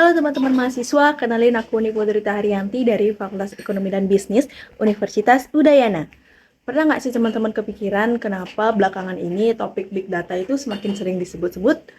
Halo teman-teman mahasiswa, kenalin aku Putri Haryanti dari Fakultas Ekonomi dan Bisnis Universitas Udayana. Pernah nggak sih teman-teman kepikiran kenapa belakangan ini topik Big Data itu semakin sering disebut-sebut?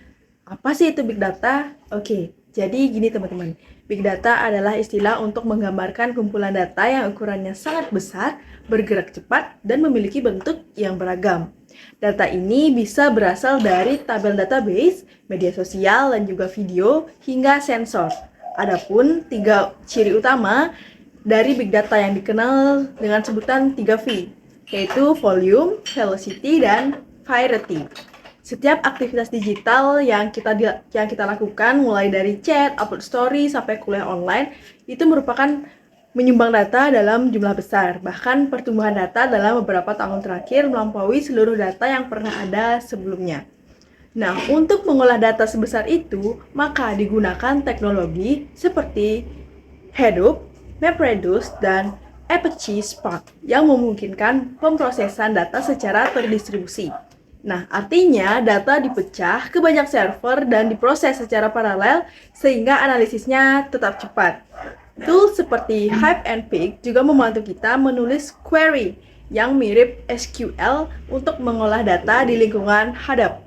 Apa sih itu Big Data? Oke, jadi gini teman-teman. Big Data adalah istilah untuk menggambarkan kumpulan data yang ukurannya sangat besar, bergerak cepat, dan memiliki bentuk yang beragam. Data ini bisa berasal dari tabel database, media sosial, dan juga video, hingga sensor. Adapun tiga ciri utama dari Big Data yang dikenal dengan sebutan 3V, yaitu volume, velocity, dan variety. Setiap aktivitas digital yang kita lakukan, mulai dari chat, upload story, sampai kuliah online, itu merupakan menyumbang data dalam jumlah besar. Bahkan pertumbuhan data dalam beberapa tahun terakhir melampaui seluruh data yang pernah ada sebelumnya. Nah, untuk mengolah data sebesar itu, maka digunakan teknologi seperti Hadoop, MapReduce, dan Apache Spark yang memungkinkan pemrosesan data secara terdistribusi. Nah, artinya data dipecah ke banyak server dan diproses secara paralel sehingga analisisnya tetap cepat. Tools seperti Hive and Pig juga membantu kita menulis query yang mirip SQL untuk mengolah data di lingkungan Hadoop.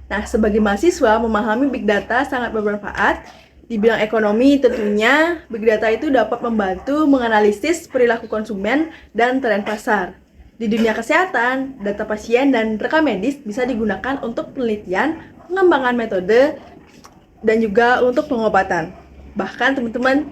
Nah, sebagai mahasiswa, memahami Big Data sangat bermanfaat. Di bidang ekonomi tentunya, Big Data itu dapat membantu menganalisis perilaku konsumen dan tren pasar. Di dunia kesehatan, data pasien dan rekam medis bisa digunakan untuk penelitian, pengembangan metode, dan juga untuk pengobatan. Bahkan teman-teman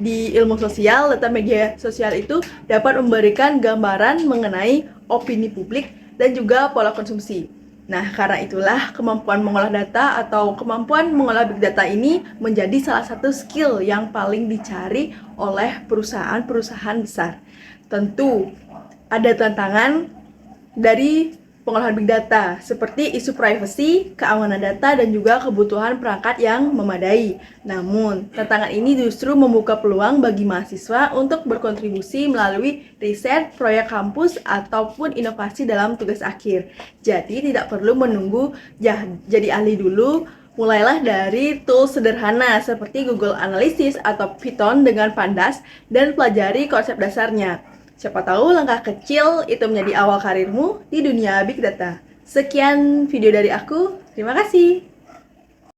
di ilmu sosial, data media sosial itu dapat memberikan gambaran mengenai opini publik dan juga pola konsumsi. Nah, karena itulah kemampuan mengolah data atau kemampuan mengolah big data ini menjadi salah satu skill yang paling dicari oleh perusahaan-perusahaan besar. Tentu ada tantangan dari pengolahan big data seperti isu privacy, keamanan data, dan juga kebutuhan perangkat yang memadai. Namun, tantangan ini justru membuka peluang bagi mahasiswa untuk berkontribusi melalui riset, proyek kampus, ataupun inovasi dalam tugas akhir. Jadi, tidak perlu menunggu jadi ahli dulu. Mulailah dari tools sederhana seperti Google Analytics atau Python dengan Pandas dan pelajari konsep dasarnya. Siapa tahu langkah kecil itu menjadi awal karirmu di dunia Big Data. Sekian video dari aku, terima kasih.